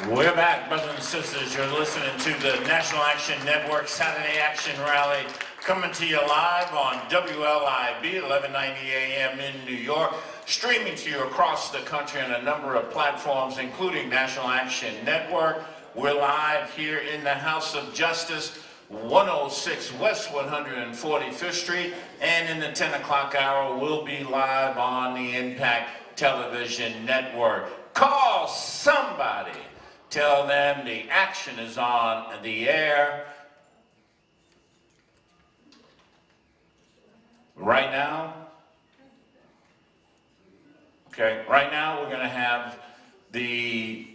We're back, brothers and sisters. You're listening to the National Action Network Saturday Action Rally, coming to you live on WLIB 1190 AM in New York, streaming to you across the country on a number of platforms, including National Action Network. We're live here in the House of Justice, 106 West 145th Street, and in the 10 o'clock hour, we'll be live on the Impact Television Network. Call somebody. Tell them the action is on the air. Right now, we're going to have the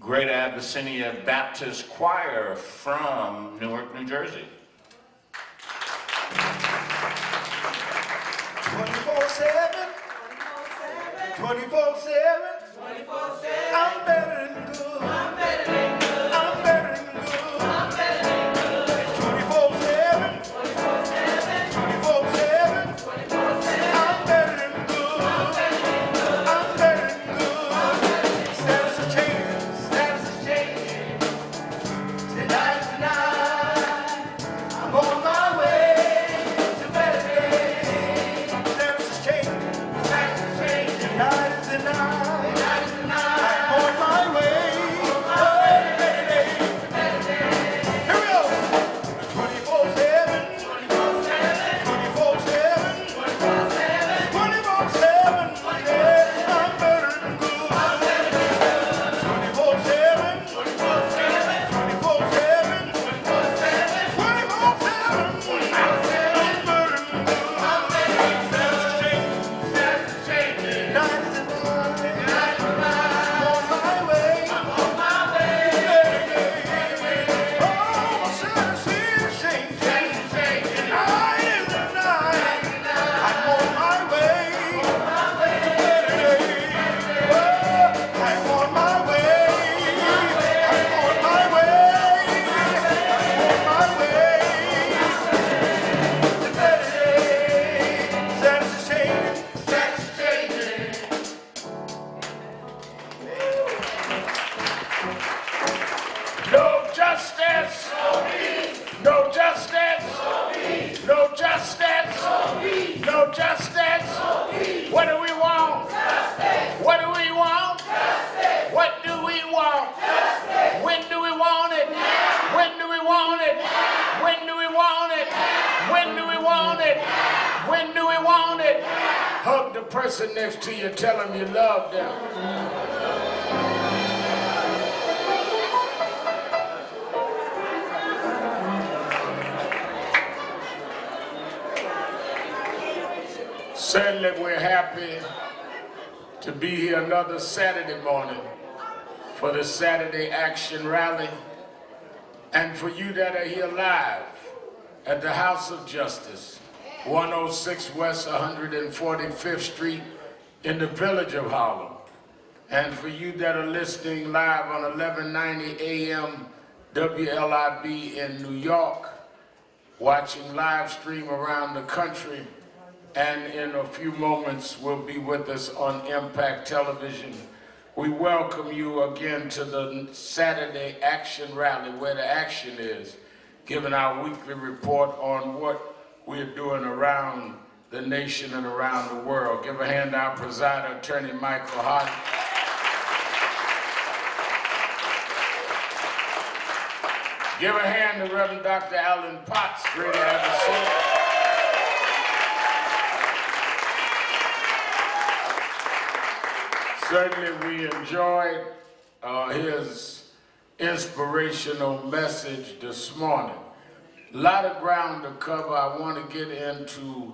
Greater Abyssinia Baptist Choir from Newark, New Jersey. 24/7, 24/7, 24/7. I'm better than good. I'm better than good. I'm better than good. I'm better than good. 24/7, 24/7, 24/7, 24/7. I'm better than good. I'm better than good. I'm better than good. Status is changing. Status is changing. Tonight, I'm on my way to better days. Status is changing. Status is changing. Tonight is the night. Hug the person next to you, tell them you love them. Certainly we're happy to be here another Saturday morning for the Saturday Action Rally, and for you that are here live at the House of Justice, 106 West 145th Street in the village of Harlem. And for you that are listening live on 1190 AM WLIB in New York, watching live stream around the country, and in a few moments will be with us on Impact Television. We welcome you again to the Saturday Action Rally, where the action is, giving our weekly report on what we're doing around the nation and around the world. Give a hand to our presider, Attorney Michael Hart. Give a hand to Reverend Dr. Alan Potts, Greater Abyssinia. Certainly we enjoyed his inspirational message this morning. A lot of ground to cover. I want to get into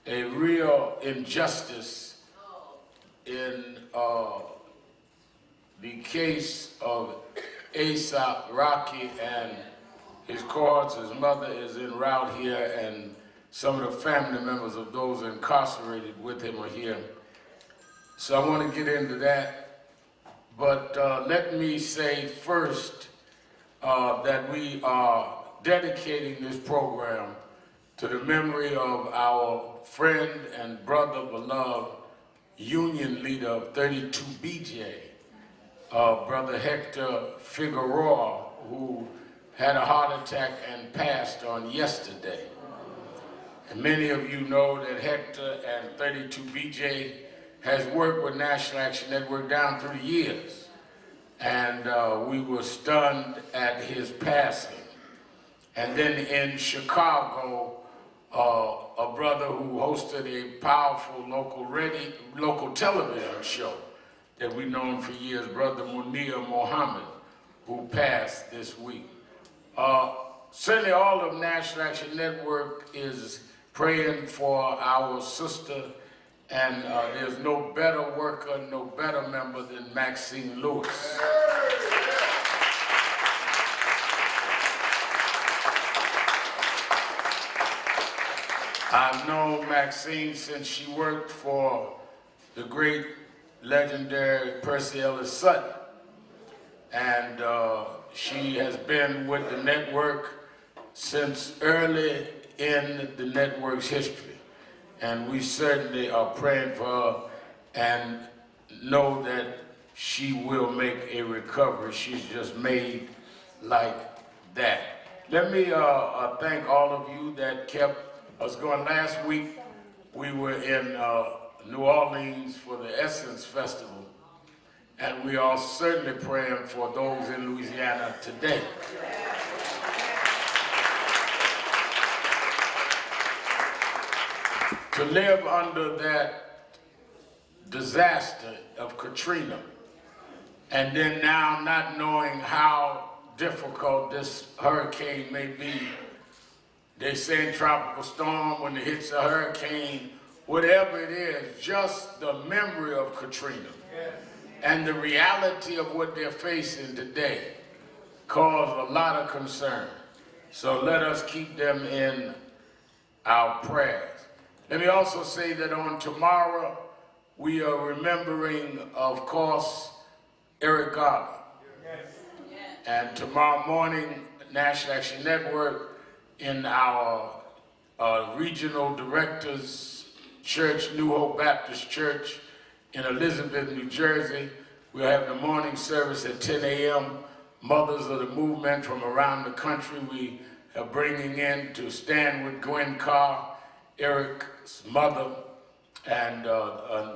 a real injustice in the case of Aesop Rocky and his courts. His mother is en route here, and some of the family members of those incarcerated with him are here. So I want to get into that. But let me say first that we are dedicating this program to the memory of our friend and brother, beloved Union leader of 32 BJ, Brother Hector Figueroa, who had a heart attack and passed on yesterday. And many of you know that Hector and 32BJ has worked with National Action Network down through the years. And we were stunned at his passing. And then in Chicago, a brother who hosted a powerful local television show that we've known for years, Brother Munir Muhammad, who passed this week. Certainly all of National Action Network is praying for our sister, and there's no better worker, no better member than Maxine Lewis. I've known Maxine since she worked for the great legendary Percy Ellis Sutton, and she has been with the network since early in the network's history. And we certainly are praying for her and know that she will make a recovery. She's just made like that. Let me thank all of you that kept us going. Last week, we were in New Orleans for the Essence Festival, and we are certainly praying for those in Louisiana today. To live under that disaster of Katrina, and then now not knowing how difficult this hurricane may be. They say tropical storm, when it hits a hurricane, whatever it is, just the memory of Katrina and the reality of what they're facing today cause a lot of concern. So let us keep them in our prayers. Let me also say that on tomorrow, we are remembering, of course, Eric Garner. And tomorrow morning, National Action Network, in our regional directors church, New Hope Baptist Church in Elizabeth, New Jersey, we'll have the morning service at 10 a.m. Mothers of the movement from around the country we are bringing in to stand with Gwen Carr, Eric's mother, and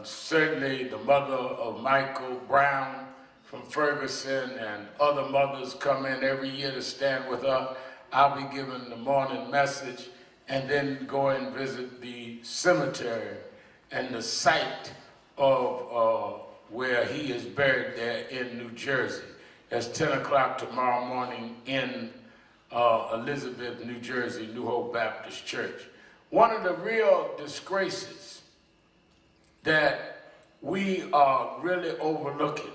certainly the mother of Michael Brown from Ferguson, and other mothers come in every year to stand with her. I'll be giving the morning message and then go and visit the cemetery and the site of where he is buried there in New Jersey. That's 10 o'clock tomorrow morning in Elizabeth, New Jersey, New Hope Baptist Church. One of the real disgraces that we are really overlooking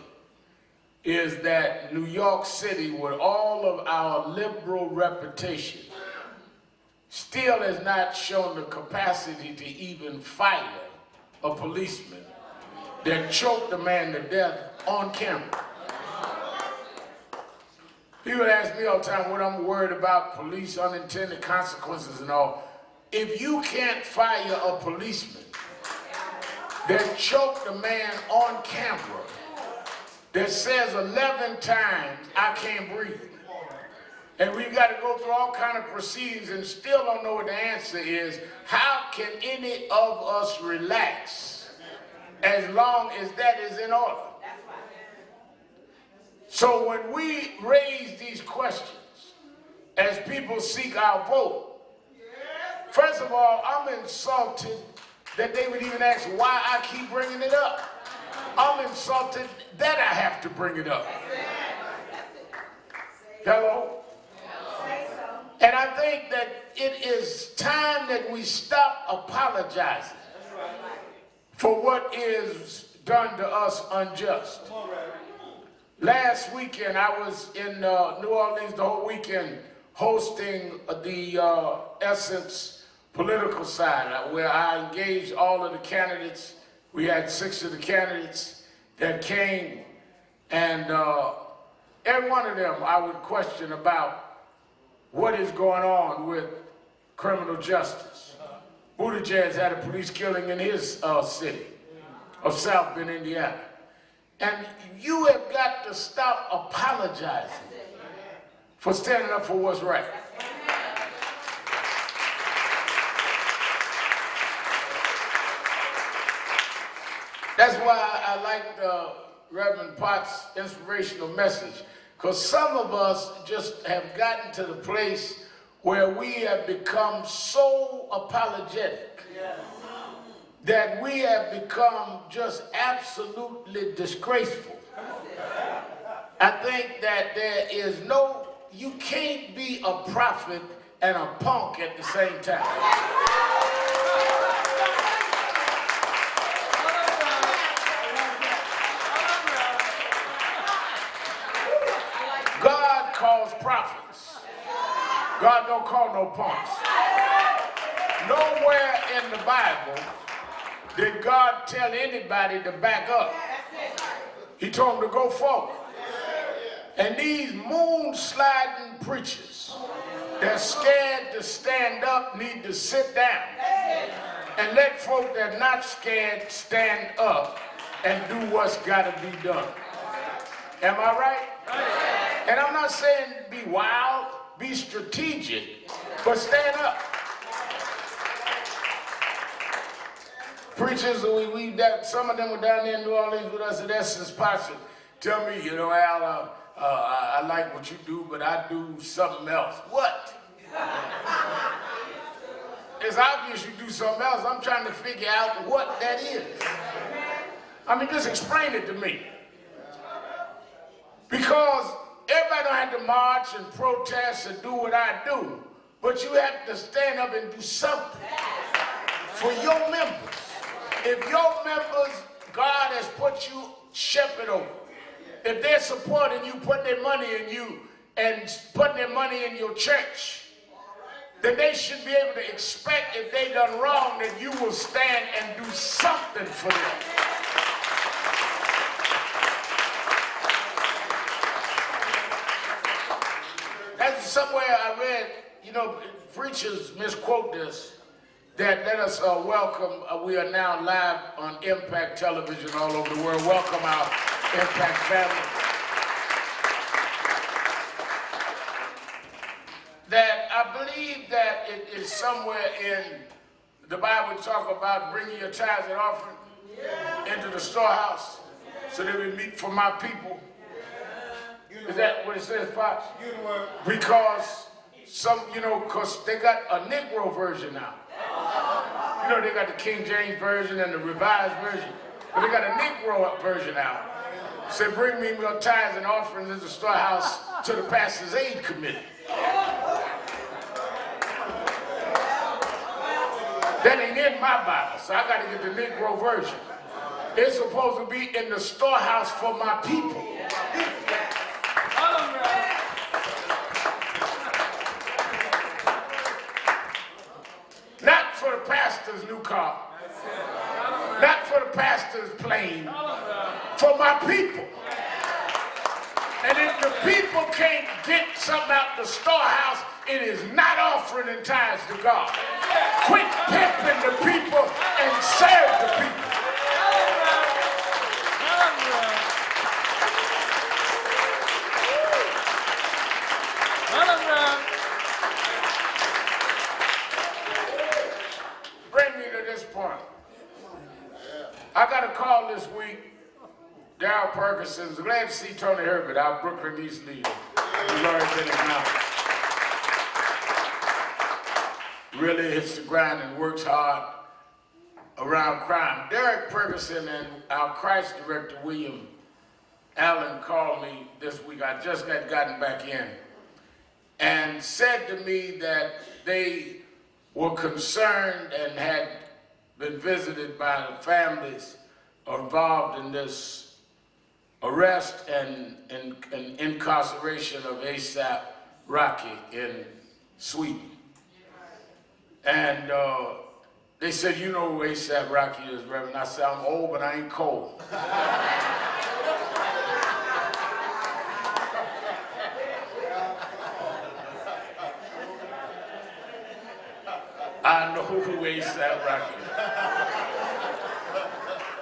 is that New York City, with all of our liberal reputation, still has not shown the capacity to even fire a policeman that choked a man to death on camera. People ask me all the time what I'm worried about, police unintended consequences and all. If you can't fire a policeman that choked a man on camera, that says 11 times, I can't breathe, and we've got to go through all kind of proceedings and still don't know what the answer is, how can any of us relax as long as that is in order? So when we raise these questions, as people seek our vote, first of all, I'm insulted that they would even ask why I keep bringing it up. I'm insulted that I have to bring it up. Hello? And I think that it is time that we stop apologizing for what is done to us unjust. Last weekend, I was in New Orleans the whole weekend hosting the Essence political side, where I engaged all of the candidates. We had 6 of the candidates that came, and every one of them I would question about what is going on with criminal justice. Buttigieg had a police killing in his city of South Bend, Indiana. And you have got to stop apologizing for standing up for what's right. That's why I like Reverend Potts' inspirational message, because some of us just have gotten to the place where we have become so apologetic that we have become just absolutely disgraceful. I think that you can't be a prophet and a punk at the same time. God calls prophets. God don't call no punks. Nowhere in the Bible did God tell anybody to back up. He told them to go forward. And these moon-sliding preachers that's scared to stand up need to sit down and let folk that are not scared stand up and do what's got to be done. Am I right? And I'm not saying be wild, be strategic, but stand up. Preachers, some of them were down there in New Orleans with us at Essence Posse. Tell me, you know, Al, I like what you do, but I do something else. What? It's obvious you do something else. I'm trying to figure out what that is. I mean, just explain it to me. Because everybody don't have to march and protest and do what I do, but you have to stand up and do something for your members. If your members, God has put you shepherd over, if they're supporting you, putting their money in you, and putting their money in your church, then they should be able to expect if they done wrong that you will stand and do something for them. That's somewhere I read, you know, preachers misquote this, that let us welcome, we are now live on Impact Television all over the world. Welcome our Impact family. That I believe that it is somewhere in the Bible talk about bringing your tithes and offering into the storehouse so that we meet for my people. Is that what it says, Pops? Because because they got a Negro version now. You know, they got the King James version and the Revised version, but they got a Negro version now. Say, bring me your tithes and offerings in the storehouse to the Pastor's Aid Committee. That ain't in my Bible, so I got to get the Negro version. It's supposed to be in the storehouse for my people. Not for the pastor's new car. Not for the pastor's plane. For my people. And if the people can't get something out the storehouse, it is not offering and tithes to God. Quit pimping the people and serve the people. Bring me to this point. I got a call this week. Darryl Perkins, glad to see Tony Herbert, our Brooklyn East leader. Really hits the grind and works hard around crime. Derek Ferguson and our Christ director, William Allen, called me this week. I just had gotten back in and said to me that they were concerned and had been visited by the families involved in this arrest and incarceration of ASAP Rocky in Sweden. And they said, you know who ASAP Rocky is, Reverend. I said, I'm old, but I ain't cold. I know who ASAP Rocky is.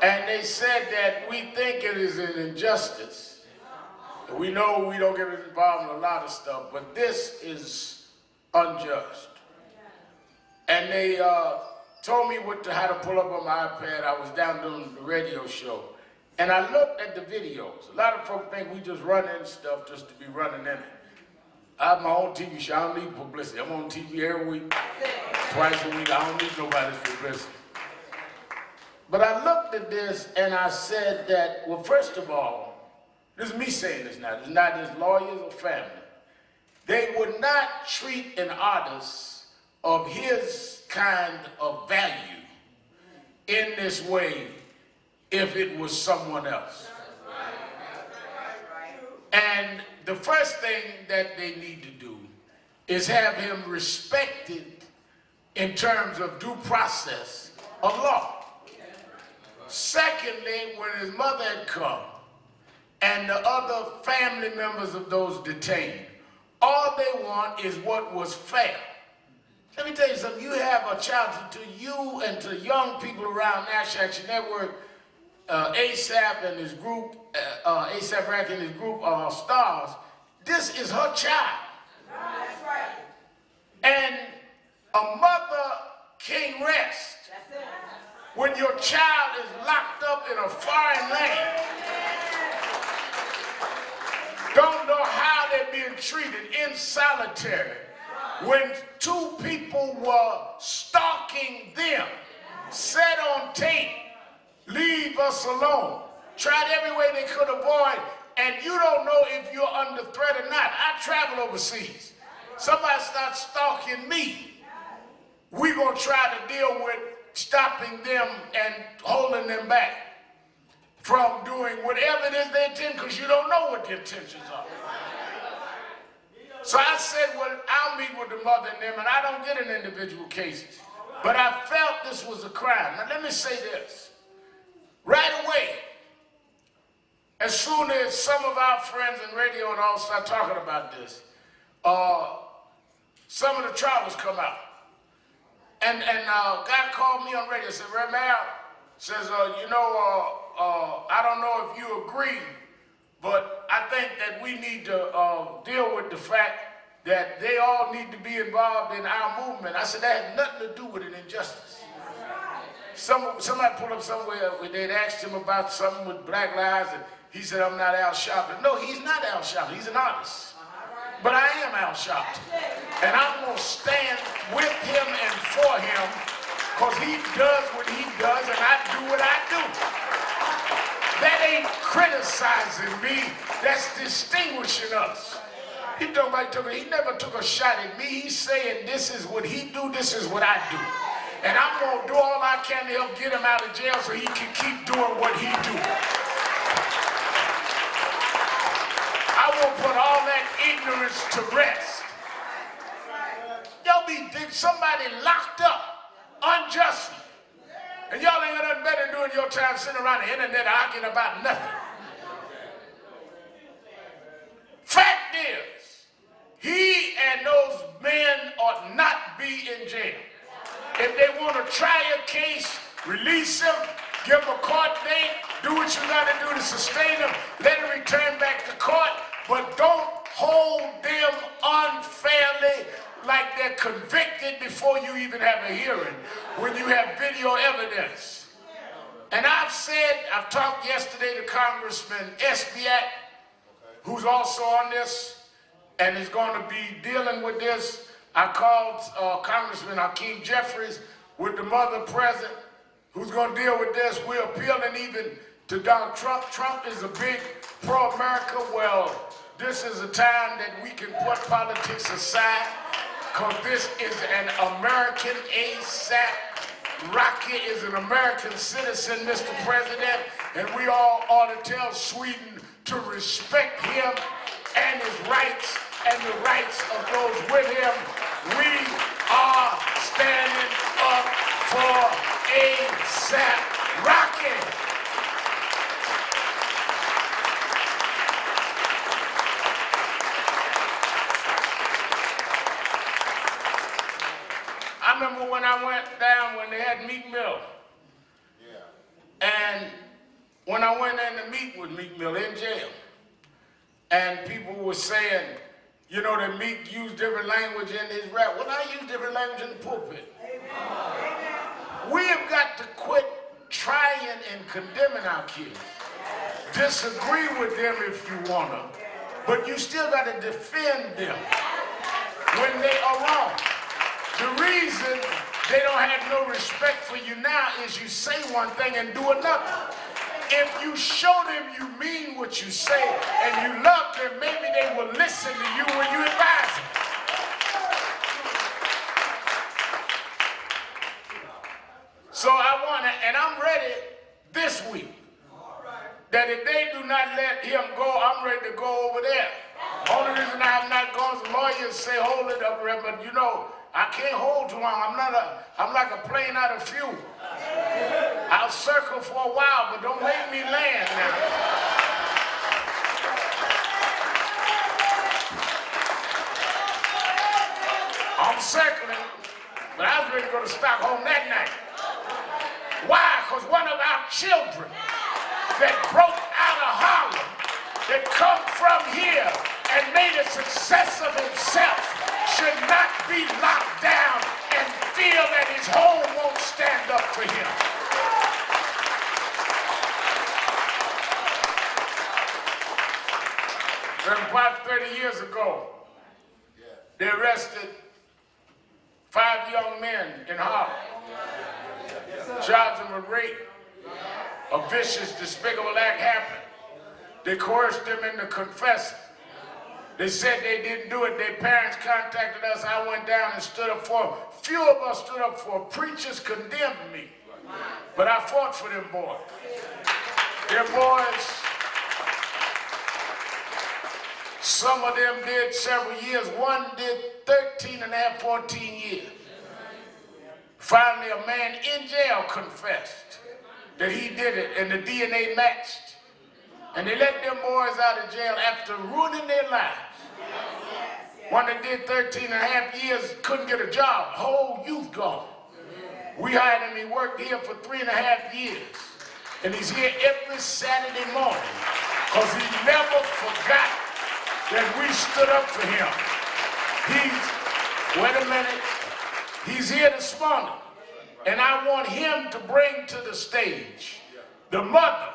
And they said that we think it is an injustice. We know we don't get involved in a lot of stuff, but this is unjust. And they told me how to pull up on my iPad. I was down doing the radio show. And I looked at the videos. A lot of folks think we just run in stuff just to be running in it. I have my own TV show. I don't need publicity. I'm on TV every week, twice a week. I don't need nobody's publicity. But I looked at this and I said that, well, first of all, this is me saying this now. It's not just lawyers or family. They would not treat an artist of his kind of value in this way if it was someone else. And the first thing that they need to do is have him respected in terms of due process of law. Secondly, when his mother had come and the other family members of those detained, all they want is what was fair. Let me tell you something. You have a challenge to you and to young people around National Action Network, ASAP and his group, ASAP Rack and his group, Stars. This is her child. That's right. And a mother can't rest when your child is locked up in a foreign land. Don't know how they're being treated in solitary when two people were stalking them, set on tape, leave us alone, tried every way they could avoid, and you don't know if you're under threat or not. I travel overseas. Somebody starts stalking me. We're going to try to deal with stopping them and holding them back from doing whatever it is they intend, because you don't know what the intentions are. So I said, well, I'll meet with the mother and them, and I don't get in individual cases. But I felt this was a crime. Now let me say this. Right away, as soon as some of our friends in radio and all start talking about this, some of the trials come out. And a guy called me on radio and said, Ramel, says, I don't know if you agree, but I think that we need to deal with the fact that they all need to be involved in our movement. I said, that has nothing to do with an injustice. Somebody pulled up somewhere where they'd asked him about something with Black Lives, and he said, I'm not Al Sharpton. No, he's not Al Sharpton. He's an artist. But I am Al Sharpton. And I'm going to stand with him and for him, because he does what he does and I do what I do. That ain't criticizing me. That's distinguishing us. He never took a shot at me. He's saying this is what he do, this is what I do. And I'm going to do all I can to help get him out of jail so he can keep doing what he do. I will put all that ignorance to rest. Y'all be somebody locked up unjustly. And y'all ain't got nothing better than doing your time sitting around the internet arguing about nothing. Fact is, he and those men ought not be in jail. If they want to try a case, release him, give him a court date, do what you got to do to sustain him, let him return back to court, but don't hold them unfairly like they're convicted before you even have a hearing, when you have video evidence. And I've talked yesterday to Congressman Espiat, who's also on this and is going to be dealing with this. I called Congressman Hakeem Jeffries with the mother present, who's going to deal with this. We're appealing even to Donald Trump. Trump is a big pro-America. Well, this is a time that we can put politics aside, because this is an American ASAP. Rocky is an American citizen, Mr. President, and we all ought to tell Sweden to respect him and his rights and the rights of those with him. We are standing up for ASAP Rocky. I remember when I went down when they had Meek Mill. And when I went in to meet with Meek Mill in jail, and people were saying, you know, that Meek used different language in his rap. Well, I use different language in the pulpit. Amen. We have got to quit trying and condemning our kids. Disagree with them if you want to, but you still got to defend them when they are wrong. The reason they don't have no respect for you now is you say one thing and do another. If you show them you mean what you say and you love them, maybe they will listen to you when you advise them. So I want to, and I'm ready this week, that if they do not let him go, I'm ready to go over there. Only reason I have not gone is the lawyers say hold it up, but you know, I can't hold too long. I'm like a plane out of fuel. I'll circle for a while, but don't make me land now. I'm circling, but I was ready to go to Stockholm that night. Why? Because one of our children that broke out of Harlem, that come from here and made a success of himself, should not be locked down and feel that his home won't stand up for him. About 30 years ago, they arrested 5 young men in Harlem, charged them with rape. A vicious, despicable act happened. They coerced them into confessing. They said they didn't do it. Their parents contacted us. I went down and stood up for them. Few of us stood up for them. Preachers condemned me. But I fought for them boys. Their boys, some of them did several years. One did 13 and a half, 14 years. Finally, a man in jail confessed that he did it, and the DNA matched. And they let them boys out of jail after ruining their lives. One that did 13 and a half years couldn't get a job, whole youth gone. We hired him, he worked here for 3.5 years. And he's here every Saturday morning because he never forgot that we stood up for him. Wait a minute, he's here this morning. And I want him to bring to the stage the mother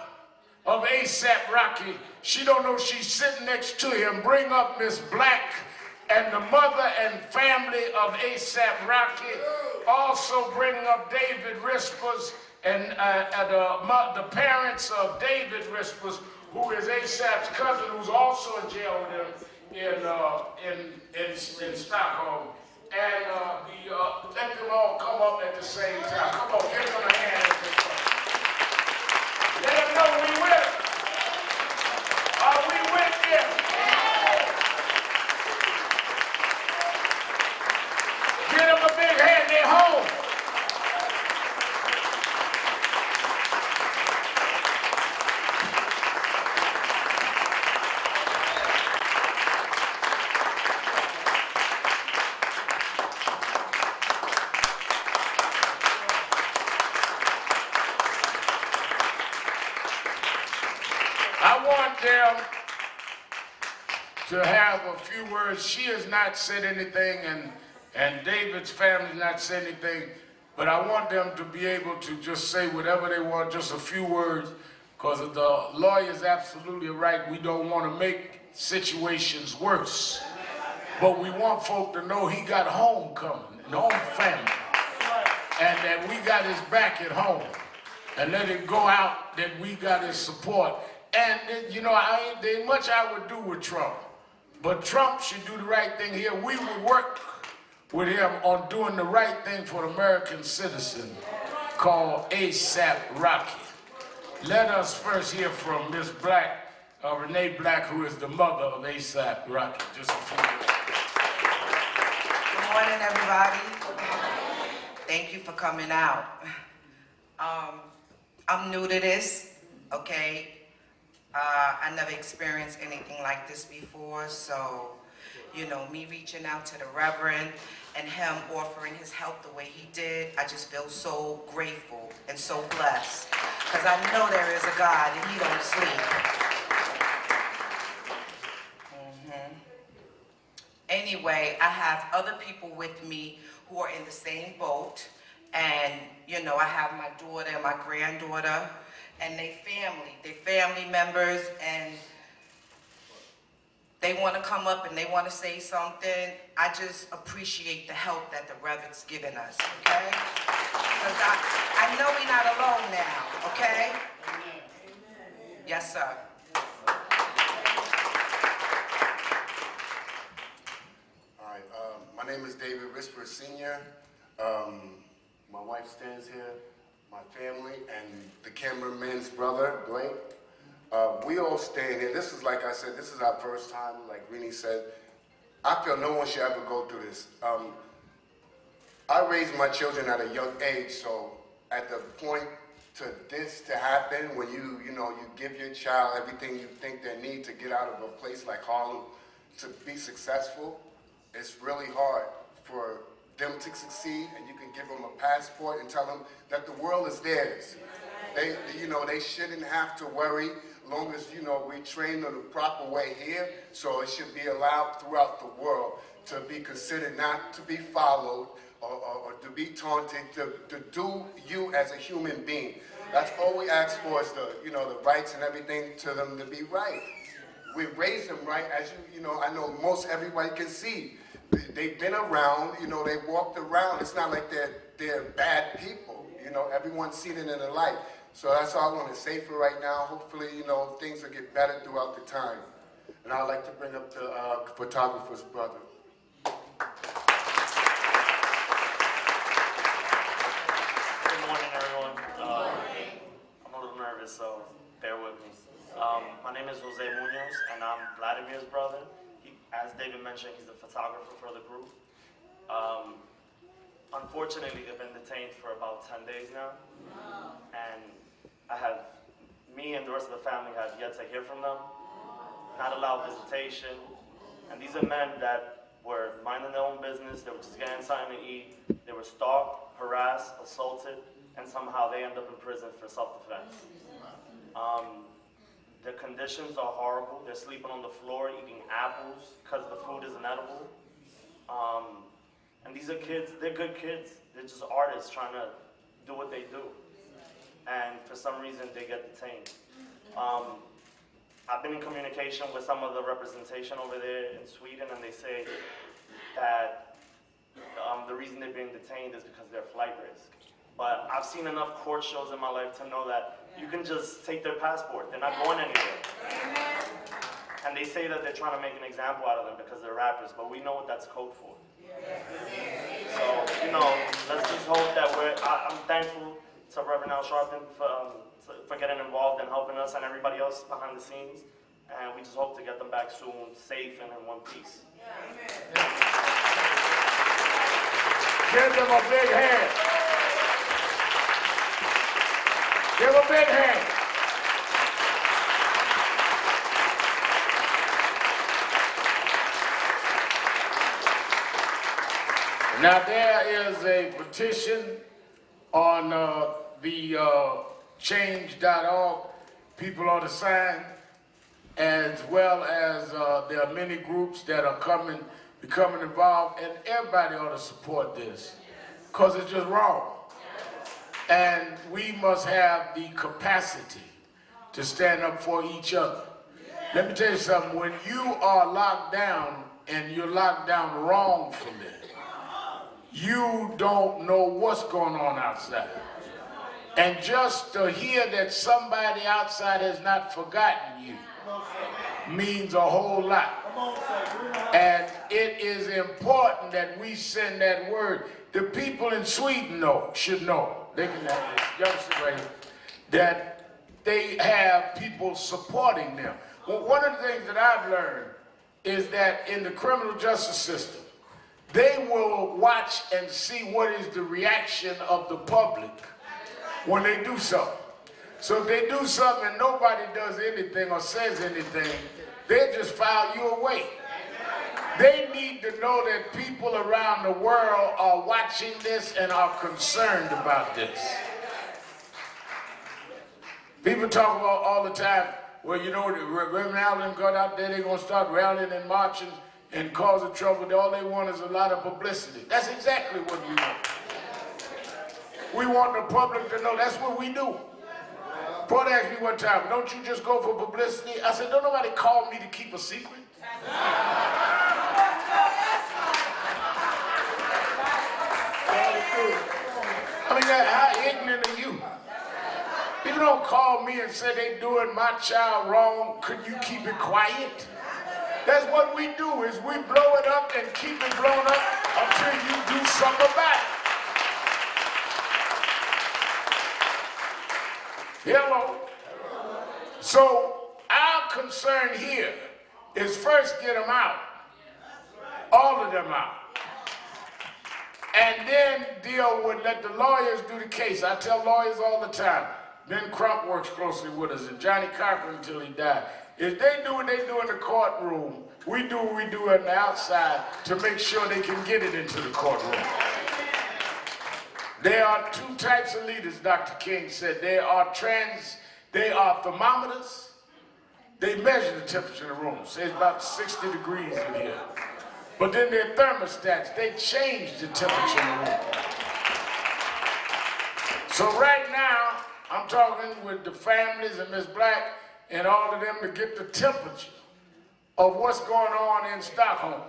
of A$AP Rocky. She don't know she's sitting next to him. Bring up Miss Black and the mother and family of A$AP Rocky. Also bring up David Rispers and the parents of David Rispers, who is A$AP's cousin, who's also in jail with him in Stockholm. And let them all come up at the same time. Come on, give them a hand at this time. Let them know we with them. Are we with them? Give them a big hand, they're home. I want them to have a few words. She has not said anything, and David's family has not said anything, but I want them to be able to just say whatever they want, just a few words, because the lawyer is absolutely right. We don't want to make situations worse, but we want folk to know he got home coming, and home family, and that we got his back at home, and let it go out that we got his support. And, you know, there's much I would do with Trump, but Trump should do the right thing here. We would work with him on doing the right thing for the American citizen called A$AP Rocky. Let us first hear from Miss Black, Renee Black, who is the mother of A$AP Rocky. Just a few minutes. Good morning, everybody. Thank you for coming out. I'm new to this, okay? I never experienced anything like this before, so you know, me reaching out to the Reverend and him offering his help the way he did, I just feel so grateful and so blessed. Because I know there is a God and he don't sleep. Anyway, I have other people with me who are in the same boat. And, you know, I have my daughter and my granddaughter and they family members, and they want to come up and they want to say something. I just appreciate the help that the Reverend's given us, okay? Because I know we're not alone now, okay? Amen. Yes, sir. All right, my name is David Risper Sr. My wife stands here, my family, and the cameraman's brother, Blake. We all staying here. This is, like I said, this is our first time, like Rini said. I feel no one should ever go through this. I raised my children at a young age, so at the point to this to happen, when you give your child everything you think they need to get out of a place like Harlem to be successful, it's really hard for them to succeed, and you can give them a passport and tell them that the world is theirs. They shouldn't have to worry, long as, we train them the proper way here, so it should be allowed throughout the world to be considered, not to be followed or to be taunted, to do you as a human being. That's all we ask for is the rights and everything to them to be right. We raise them right, as I know most everybody can see. They've been around, they walked around. It's not like they're bad people, everyone's seen it in their life. So that's all I want to say for right now. Hopefully, things will get better throughout the time. And I'd like to bring up the photographer's brother. Good morning, everyone. I'm a little nervous, so bear with me. My name is Jose Munoz, and I'm Vladimir's brother. As David mentioned, he's the photographer for the group. Unfortunately, they've been detained for about 10 days now. And me and the rest of the family have yet to hear from them, not allowed visitation. And these are men that were minding their own business, they were just getting something to eat, they were stalked, harassed, assaulted, and somehow they end up in prison for self-defense. The conditions are horrible. They're sleeping on the floor, eating apples, because the food is inedible. And these are kids, they're good kids. They're just artists trying to do what they do. And for some reason, they get detained. I've been in communication with some of the representation over there in Sweden, and they say that the reason they're being detained is because they're flight risk. But I've seen enough court shows in my life to know that you can just take their passport. They're not going anywhere. And they say that they're trying to make an example out of them because they're rappers, but we know what that's code for. So, let's just hope that I'm thankful to Reverend Al Sharpton for getting involved and helping us and everybody else behind the scenes. And we just hope to get them back soon, safe and in one piece. Give them a big hand. Give a big hand. Now there is a petition on the change.org. People ought to sign, as well as there are many groups that are becoming involved, and everybody ought to support this, because it's just wrong. And we must have the capacity to stand up for each other. Let me tell you something, when you are locked down, and you're locked down wrongfully, you don't know what's going on outside. And just to hear that somebody outside has not forgotten you means a whole lot. And it is important that we send that word. The people in Sweden should know. They can have this youngster right here, that they have people supporting them. Well, one of the things that I've learned is that in the criminal justice system, they will watch and see what is the reaction of the public when they do something. So if they do something and nobody does anything or says anything, they'll just file you away. They need to know that people around the world are watching this and are concerned about this. People talk about all the time, well, you know, the Reverend Allen got out there, they're going to start rallying and marching and causing trouble. All they want is a lot of publicity. That's exactly what we want. We want the public to know that's what we do. Porter asked me one time, don't you just go for publicity? I said, don't nobody call me to keep a secret. I mean, how ignorant are you? People don't call me and say they doing my child wrong. Could you keep it quiet? That's what we do, is we blow it up and keep it blown up until you do something about it. Hello? So our concern here is first get them out. All of them out. And then deal with, let the lawyers do the case. I tell lawyers all the time, Ben Crump works closely with us, and Johnny Cochran until he died. If they do what they do in the courtroom, we do what we do on the outside to make sure they can get it into the courtroom. There are two types of leaders, Dr. King said. They are thermometers. They measure the temperature in the room. Say it's about 60 degrees in here. But then they're thermostats. They change the temperature in the room. So right now, I'm talking with the families and Miss Black and all of them to get the temperature of what's going on in Stockholm.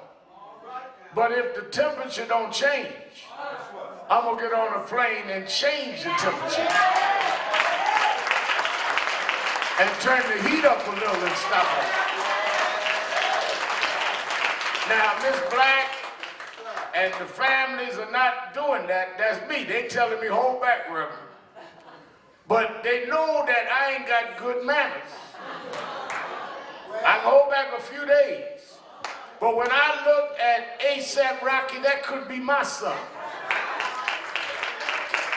But if the temperature don't change, I'm gonna get on a plane and change the temperature and turn the heat up a little in Stockholm. Now, Miss Black and the families are not doing that. That's me. They telling me, hold back, Reverend. But they know that I ain't got good manners. I can hold back a few days. But when I look at A$AP Rocky, that could be my son.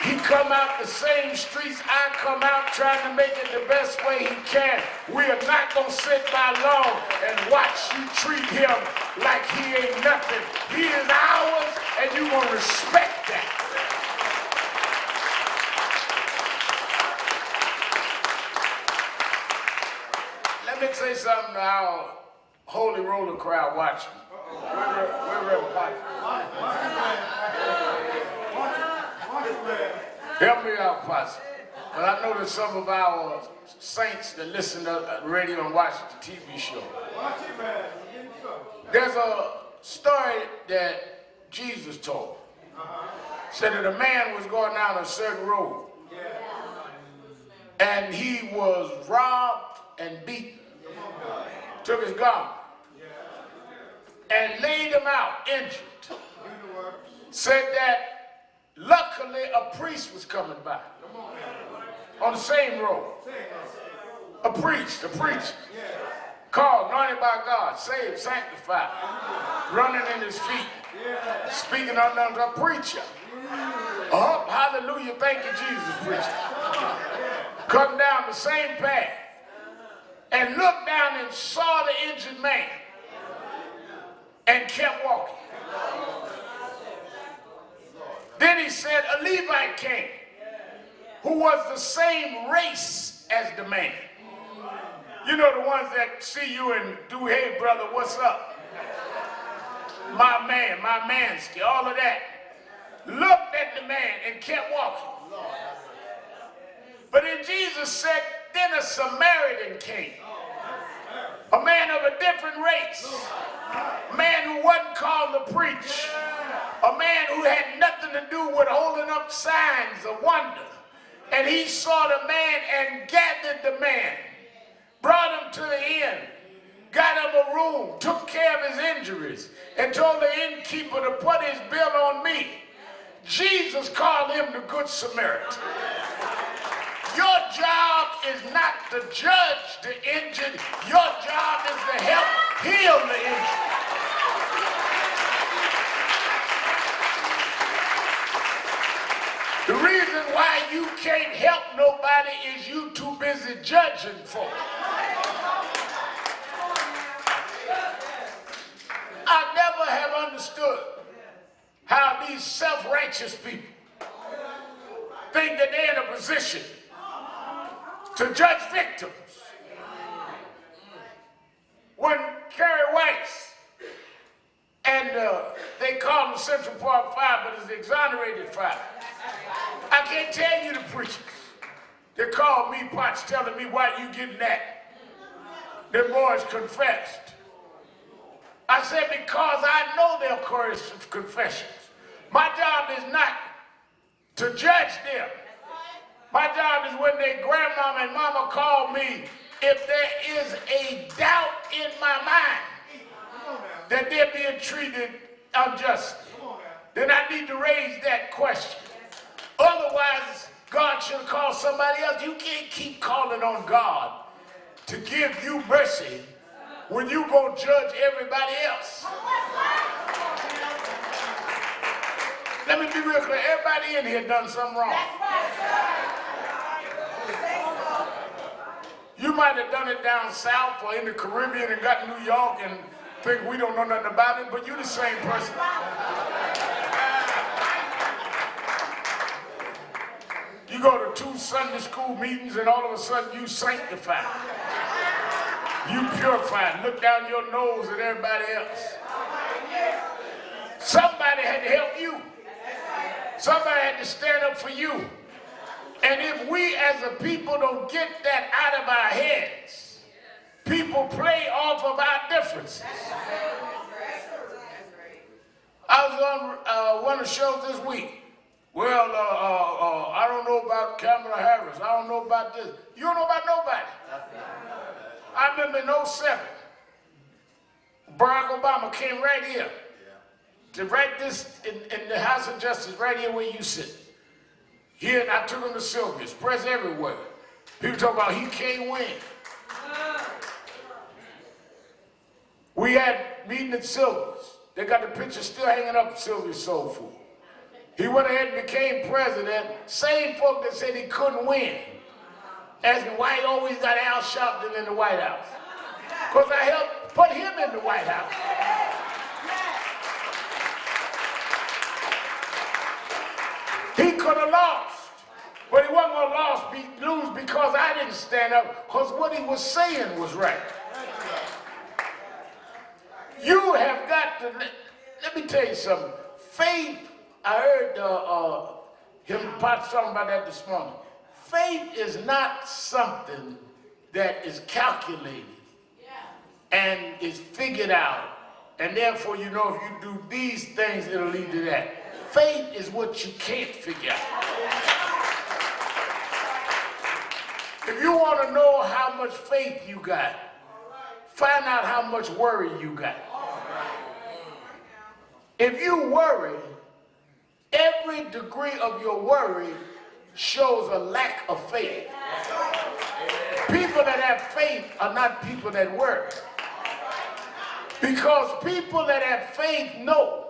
He come out the same streets I come out, trying to make it the best way he can. We are not going to sit by long and watch you treat him like he ain't nothing. He is ours, and you going to respect that. Let me say something to our holy roller crowd watching. We're Reverend Help me out, Pastor. But I know that some of our saints that listen to the radio and watch the TV show. There's a story that Jesus told. Said that a man was going down a certain road. And he was robbed and beaten. Took his garment. And laid him out, injured. Said that luckily a priest was coming by. On the same road. A priest, a preacher. Called, anointed by God, saved, sanctified. Running in his feet. Speaking unto a preacher. Oh, hallelujah, thank you, Jesus, preacher. Come down the same path. And looked down and saw the injured man. And kept walking. Then he said a Levite came, who was the same race as the man. You know, the ones that see you and do, hey brother, what's up? My man, my mansky, all of that. Looked at the man and kept walking. But then Jesus said, then a Samaritan came. A man of a different race. A man who wasn't called to preach. A man who had nothing to do with holding up signs of wonder. And he saw the man and gathered the man. Brought him to the inn. Got him a room. Took care of his injuries. And told the innkeeper to put his bill on me. Jesus called him the Good Samaritan. Your job is not to judge the injured. Your job is to help heal the injured. The reason why you can't help nobody is you too busy judging folks. I never understood how these self-righteous people think that they're in a position to judge victims. When Kerry Weiss and they call him Central Park 5, but it's the exonerated 5. I can't tell you the preachers. They called me Potts telling me why you getting that. Them boys confessed. I said, because I know their courage of confessions. My job is not to judge them. My job is when their grandmama and mama call me, if there is a doubt in my mind that they're being treated unjustly, then I need to raise that question. Otherwise, God should have called somebody else. You can't keep calling on God to give you mercy when you go judge everybody else. Let me be real clear. Everybody in here done something wrong. You might have done it down south or in the Caribbean and got to New York and think we don't know nothing about it, but you're the same person. You go to 2 Sunday school meetings and all of a sudden you sanctified. You purified. Look down your nose at everybody else. Somebody had to help you. Somebody had to stand up for you. And if we as a people don't get that out of our heads, people play off of our differences. I was on one of the shows this week. Well, I don't know about Kamala Harris. I don't know about this. You don't know about nobody. I remember in 07, Barack Obama came right here to write this in the House of Justice, right here where you sit. Here, and I took him to Sylvia's, press everywhere. People talk about he can't win. We had meeting at Sylvia's. They got the picture still hanging up at Sylvia's Soul Food. He went ahead and became president. Same folk that said he couldn't win. Asking why he always got Al Sharpton in the White House. Because I helped put him in the White House. He could have lost, but he wasn't going to lose because I didn't stand up, because what he was saying was right. You have got to, let me tell you something. Faith, I heard him Potts talking about that this morning. Faith is not something that is calculated and is figured out, and therefore you know if you do these things, it'll lead to that. Faith is what you can't figure out. If you want to know how much faith you got, find out how much worry you got. If you worry, every degree of your worry shows a lack of faith. People that have faith are not people that worry. Because people that have faith know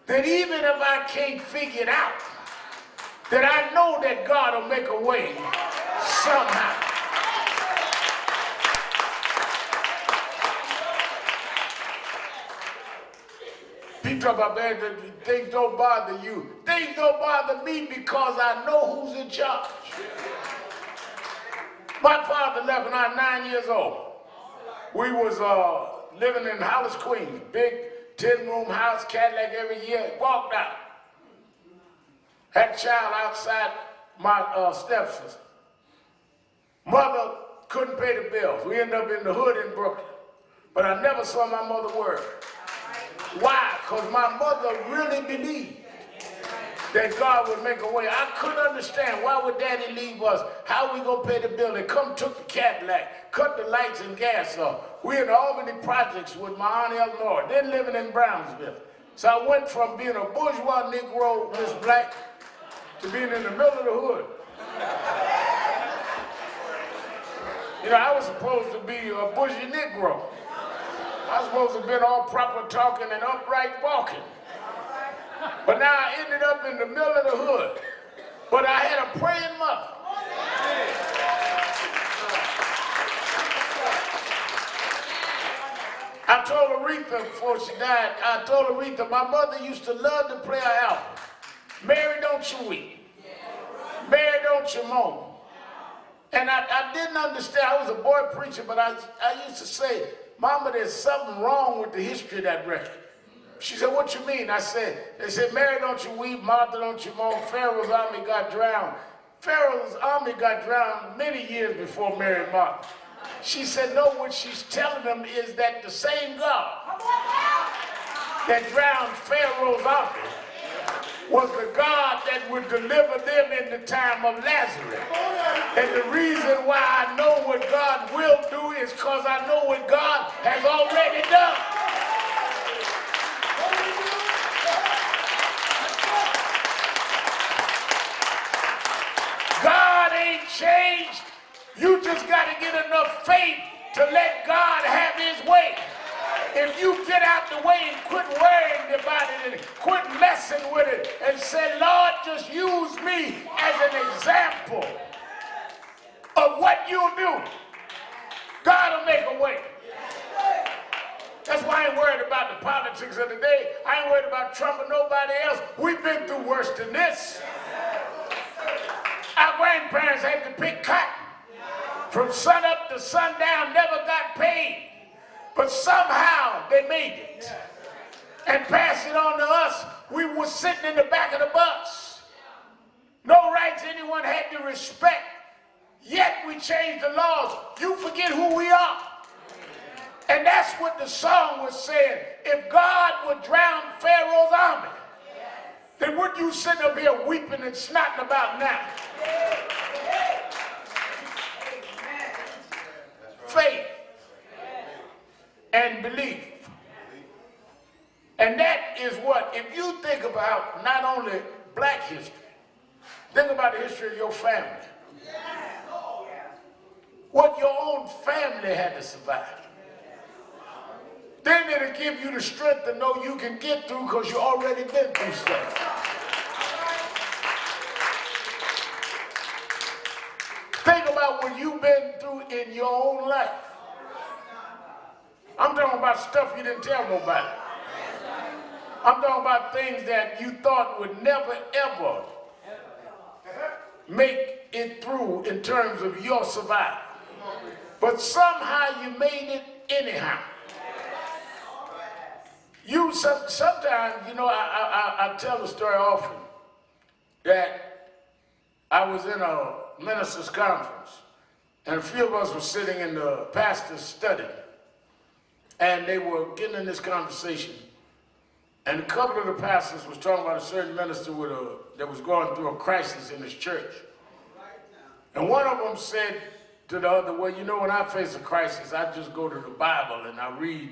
that even if I can't figure it out, that I know that God will make a way somehow. People talk about, man, things don't bother you. Things don't bother me because I know who's in charge. My father left when I was 9 years old. We was living in Hollis, Queens, big 10-room house, Cadillac every year. Walked out. Had a child outside my stepsister. Mother couldn't pay the bills. We ended up in the hood in Brooklyn. But I never saw my mother worry. Why? Because my mother really believed that God would make a way. I couldn't understand, why would Daddy leave us? How we gonna pay the bill? They come took the Cadillac, cut the lights and gas off. We in the Albany projects with my Aunt Eleanor, then living in Brownsville. So I went from being a bourgeois Negro, Miss Black, to being in the middle of the hood. You know, I was supposed to be a bougie Negro. I was supposed to have been all proper talking and upright walking. But now I ended up in the middle of the hood. But I had a praying mother. I told Aretha before she died, I told Aretha, my mother used to love to play her album. Mary, don't you weep. Mary, don't you moan. And I didn't understand. I was a boy preacher, but I used to say, Mama, there's something wrong with the history of that record. She said, what you mean? They said, Mary, don't you weep. Martha, don't you moan. Pharaoh's army got drowned. Pharaoh's army got drowned many years before Mary and Martha. She said, no, what she's telling them is that the same God that drowned Pharaoh's army was the God that would deliver them in the time of Lazarus. And the reason why I know what God will do is because I know what God has already done. God ain't changed. You just got to get enough faith to let God have his way. If you get out the way and quit worrying about it and quit messing with it and say, Lord, just use me as an example of what you'll do, God will make a way. That's why I ain't worried about the politics of the day. I ain't worried about Trump or nobody else. We've been through worse than this. Our grandparents had to pick cotton from sun up to sundown, never got paid. But somehow they made it and passed it on to us. We were sitting in the back of the bus. No rights anyone had to respect. Yet we changed the laws. You forget who we are. And that's what the song was saying. If God would drown Pharaoh's army, then what you sitting up here weeping and snotting about now? Faith and belief. And that is what, if you think about not only black history, think about the history of your family. What your own family had to survive. Then it'll give you the strength to know you can get through because you already been through stuff. Think about what you've been through in your own life. I'm talking about stuff you didn't tell nobody. I'm talking about things that you thought would never, ever make it through in terms of your survival. But somehow you made it anyhow. Sometimes, you know, I tell the story often that I was in a minister's conference and a few of us were sitting in the pastor's study and they were getting in this conversation and a couple of the pastors was talking about a certain minister that was going through a crisis in his church. And one of them said to the other, well, you know, when I face a crisis, I just go to the Bible and I read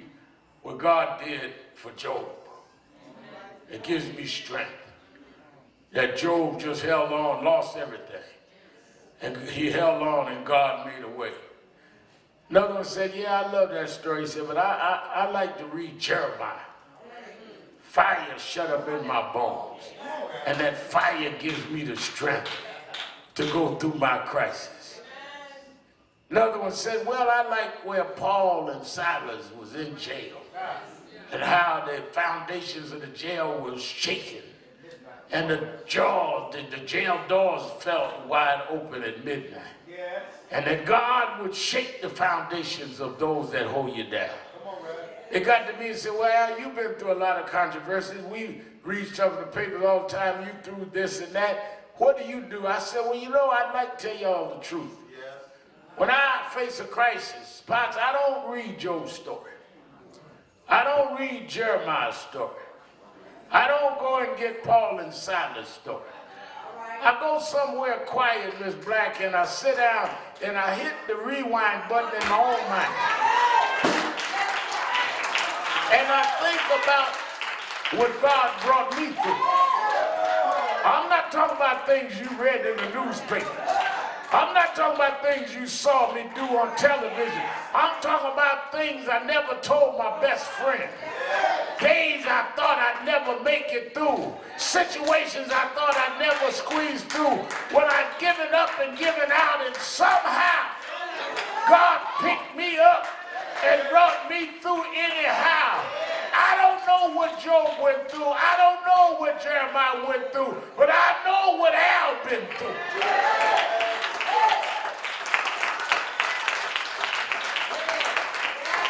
what God did for Job. It gives me strength. That Job just held on, lost everything. And he held on and God made a way. Another one said, yeah, I love that story. He said, but I like to read Jeremiah. Fire shut up in my bones. And that fire gives me the strength to go through my crisis. Another one said, well, I like where Paul and Silas was in jail and how the foundations of the jail was shaken and the jail doors felt wide open at midnight. And that God would shake the foundations of those that hold you down. It got to me and said, well, you've been through a lot of controversies. We read stuff in the papers all the time. You through this and that. What do? I said, well, you know, I'd like to tell y'all the truth. When I face a crisis, Pops, I don't read Job's story. I don't read Jeremiah's story. I don't go and get Paul and Silas' story. I go somewhere quiet, Miss Black, and I sit down and I hit the rewind button in my own mind. And I think about what God brought me through. I'm not talking about things you read in the newspaper. I'm not talking about things you saw me do on television. I'm talking about things I never told my best friend. Days I thought I'd never make it through. Situations I thought I'd never squeeze through. When I'd given up and given out, and somehow God picked me up and brought me through anyhow. I don't know what Job went through. I don't know what Jeremiah went through, but I know what Al been through.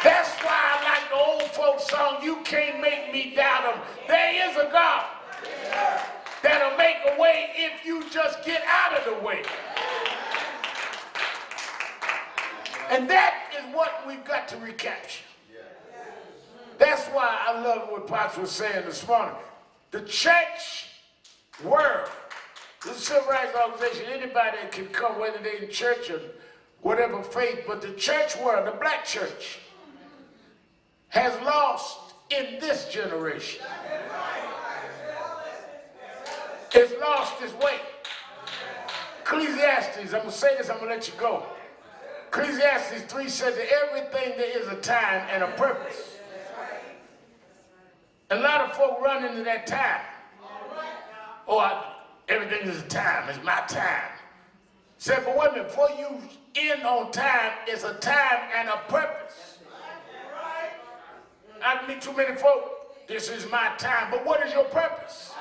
That's why I like the old folks song, "You Can't Make Me Doubt Him." There is a God that'll make a way if you just get out of the way. And that is what we've got to recapture. That's why I love what Potts was saying this morning. The church world, the civil rights organization, anybody can come, whether they're in church or whatever faith, but the church world, the black church, has lost in this generation. It's lost its way. Ecclesiastes, I'm going to say this, I'm going to let you go. Ecclesiastes 3 says that everything there is a time and a purpose. A lot of folk run into that time. Oh, everything is a time, it's my time. Said, but wait a minute, before you end on time, it's a time and a purpose. I meet too many folk, this is my time, but what is your purpose?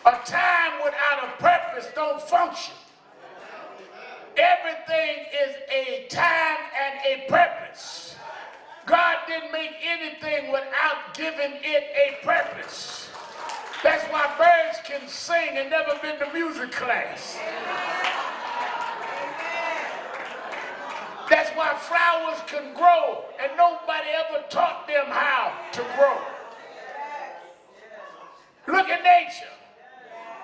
A time without a purpose don't function. Everything is a time and a purpose. God didn't make anything without giving it a purpose. That's why birds can sing and never been to music class. That's why flowers can grow and nobody ever taught them how to grow. Look at nature.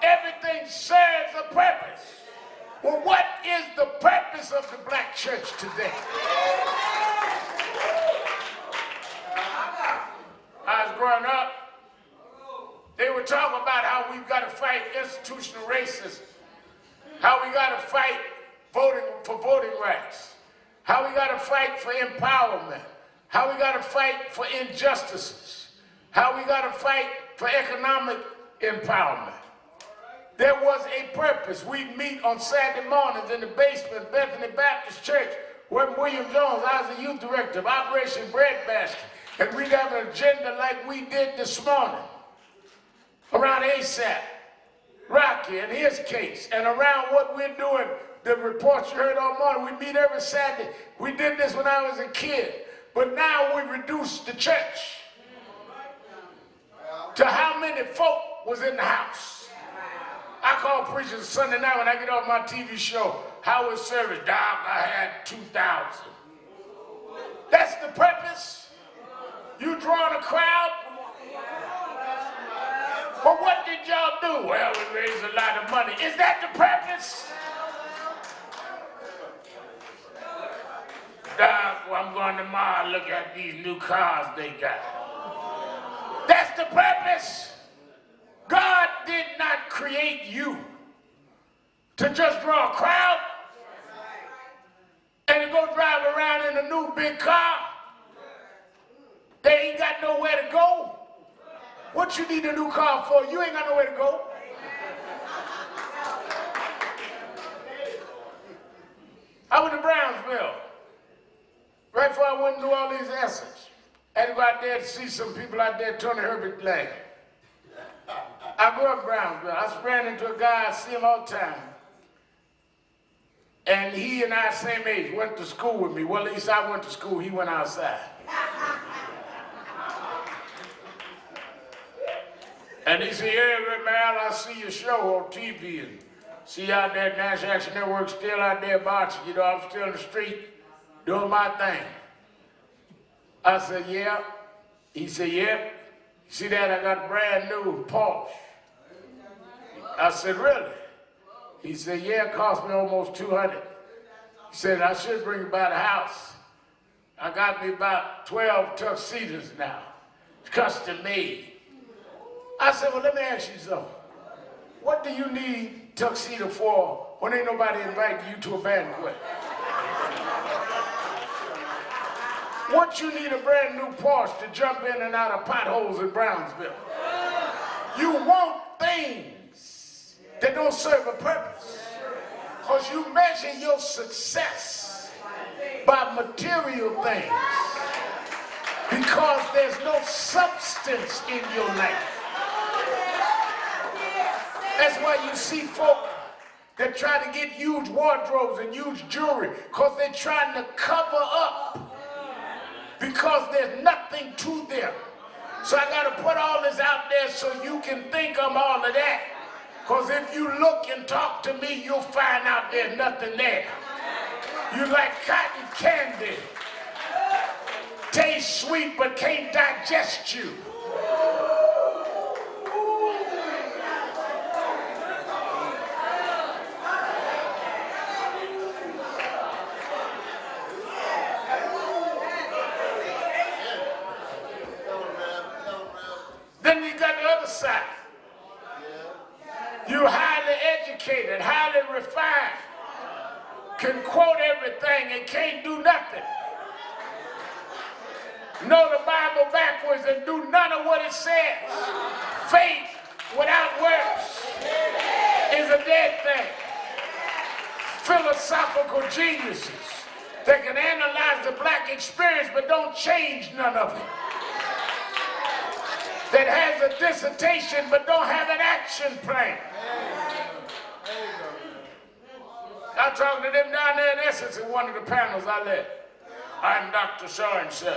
Everything serves a purpose. Well, what is the purpose of the black church today? I was growing up, they were talking about how we've got to fight institutional racism, how we got to fight for voting rights, how we got to fight for empowerment, how we got to fight for injustices, how we got to fight for economic empowerment. There was a purpose. We'd meet on Saturday mornings in the basement of Bethany Baptist Church where William Jones, I was the youth director of Operation Breadbasket, and we'd have an agenda like we did this morning around ASAP, Rocky and his case, and around what we're doing, the reports you heard all morning. We meet every Saturday. We did this when I was a kid, but now we reduced the church to how many folk was in the house. I call preachers Sunday night when I get off my TV show, how was service? Doc, I had 2,000. That's the purpose. You drawing a crowd? But what did y'all do? Well, we raised a lot of money. Is that the purpose? Doc, well, I'm going tomorrow, look at these new cars they got. That's the purpose. God did not create you to just draw a crowd and to go drive around in a new big car. They ain't got nowhere to go. What you need a new car for? You ain't got nowhere to go. I went to Brownsville. Right before I went and do all these essays. I had to go out there to see some people out there, Tony Herbert Lane. I grew up in Brownsville. I ran into a guy, I see him all the time. And he and I, same age, went to school with me. Well, at least I went to school, he went outside. And he said, yeah, Mal, I see your show on TV and see out there at National Action Network, still out there marching. You know, I'm still in the street doing my thing. I said, yeah. He said, yeah. See that? I got a brand new Porsche. I said, really? He said, yeah, it cost me almost 200. He said, I should bring it by the house. I got me about 12 tuxedos now. It's custom made. I said, well, let me ask you something. What do you need tuxedo for when ain't nobody invited you to a banquet? What you need a brand new Porsche to jump in and out of potholes in Brownsville? You want things that don't serve a purpose. So Because you measure your success by material things. Because there's no substance in your life. That's why you see folk that try to get huge wardrobes and huge jewelry, because they're trying to cover up. Because there's nothing to them. So I got to put all this out there so you can think I'm all of that. Because if you look and talk to me, you'll find out there's nothing there. You like cotton candy. Tastes sweet but can't digest you. Then you got the other side. You're highly educated, highly refined, can quote everything and can't do nothing. Know the Bible backwards and do none of what it says. Faith without works is a dead thing. Philosophical geniuses that can analyze the black experience but don't change none of it. That has a dissertation but don't have an action plan. I talked to them down there in Essex in one of the panels I led. I'm Dr. So-and-so.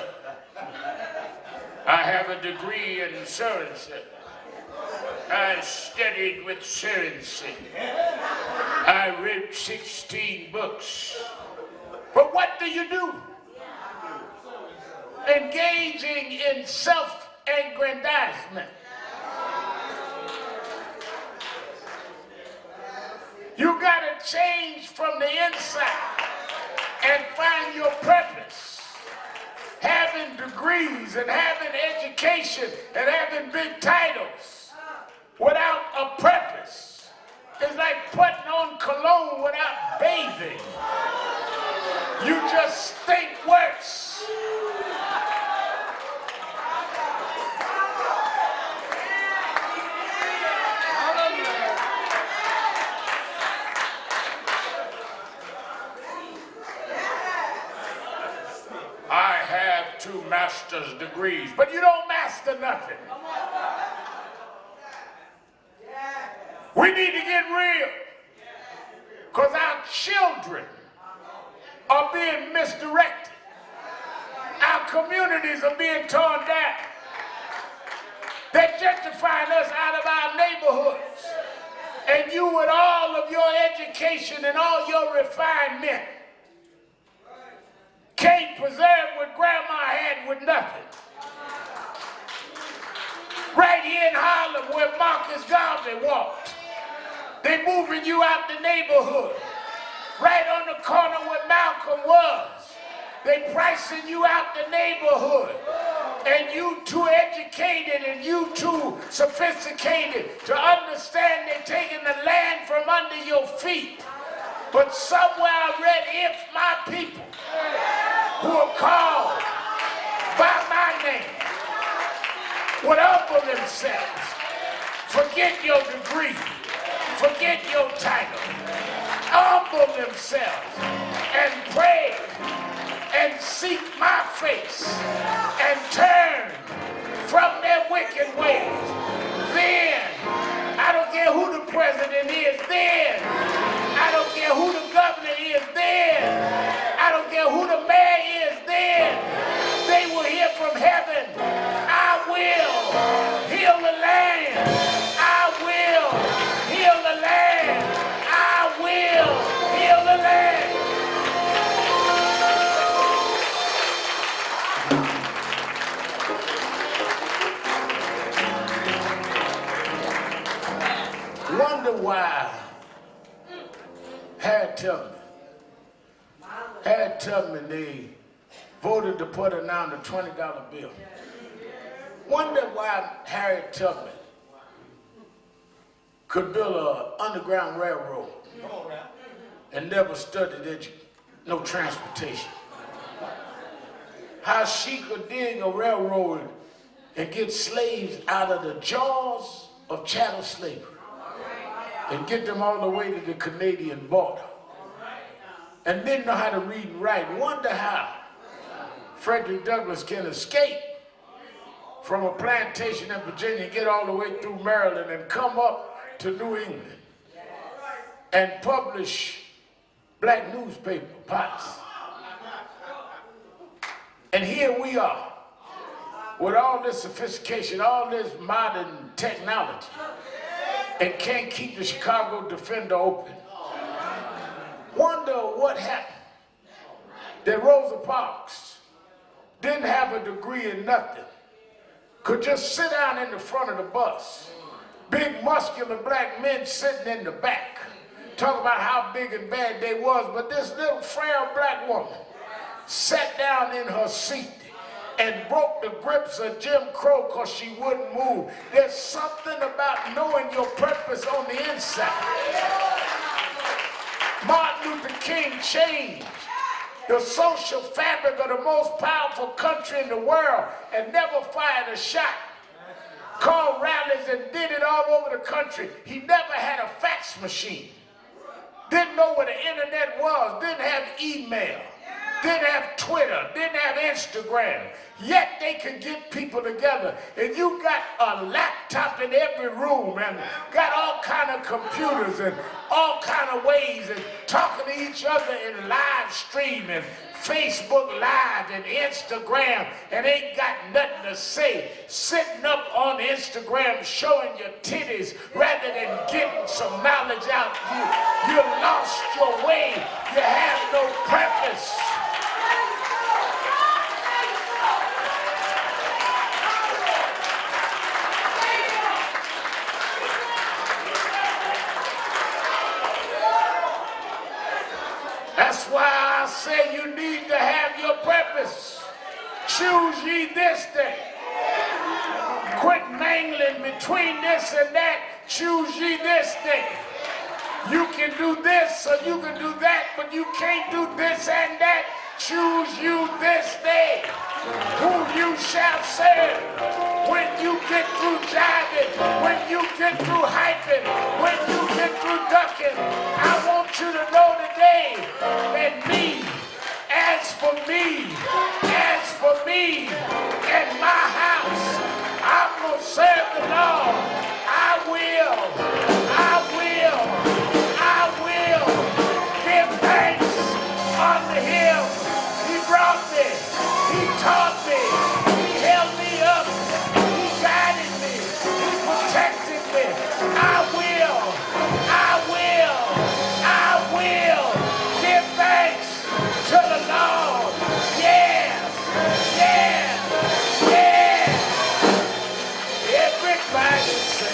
I have a degree in so-and-so. I studied with so-and-so. I read 16 books. But what do you do? Engaging in self-aggrandizement. You got to change from the inside and find your purpose. Having degrees and having education and having big titles without a purpose is like putting on cologne without bathing. You just stink worse. I have 2 master's degrees, but you don't master nothing. We need to get real, because our children are being misdirected. Our communities are being torn down. They're gentrifying us out of our neighborhoods. And you, with all of your education and all your refinement, can't preserve what grandma had with nothing. Right here in Harlem where Marcus Garvey walked, they moving you out the neighborhood. Right on the corner where Malcolm was, they pricing you out the neighborhood. And you too educated and you too sophisticated to understand they're taking the land from under your feet. But somewhere I read, if my people who are called by my name would humble themselves, forget your degree, forget your title, humble themselves and pray and seek my face and turn from their wicked ways, then I don't care who the president is, then I don't care who the governor is, then I don't care who the mayor is, then they will hear from heaven. I will heal the land. I will heal the land. I will heal the land. Wonder why Harry Tubman, they voted to put her down the $20 bill. Wonder why Harry Tubman could build an underground railroad and never studied no transportation. How she could dig a railroad and get slaves out of the jaws of chattel slavery and get them all the way to the Canadian border. and didn't know how to read and write. Wonder how Frederick Douglass can escape from a plantation in Virginia, get all the way through Maryland, and come up to New England and publish black newspaper, Potts. And here we are, with all this sophistication, all this modern technology, and can't keep the Chicago Defender open. Wonder what happened that Rosa Parks didn't have a degree in nothing, could just sit down in the front of the bus, big muscular black men sitting in the back, talk about how big and bad they was, but this little frail black woman sat down in her seat and broke the grips of Jim Crow because she wouldn't move. There's something about knowing your purpose on the inside. Martin Luther King changed the social fabric of the most powerful country in the world and never fired a shot. Called rallies and did it all over the country. He never had a fax machine. Didn't know what the internet was. Didn't have email. Didn't have Twitter. Didn't have Instagram. Yet they could get people together. And you got a laptop in every room and got all kind of computers and all kind of ways and talking to each other in live stream and Facebook Live and Instagram, and ain't got nothing to say. Sitting up on Instagram showing your titties rather than getting some knowledge out. You lost your way. You have no purpose. That's why I say you need to have your purpose. Choose ye this day. Quit mangling between this and that. Choose ye this day. You can do this or you can do that, but you can't do this and that. Choose you this day who you shall serve. When you get through jiving, when you get through hyping, when you get through ducking, I want you to know today that as for me and my house, I'm going to serve the Lord. I will give thanks unto him. He brought me, he taught me, he held me up, he guided me, he protected me. I will give thanks to the Lord. Yes. Everybody say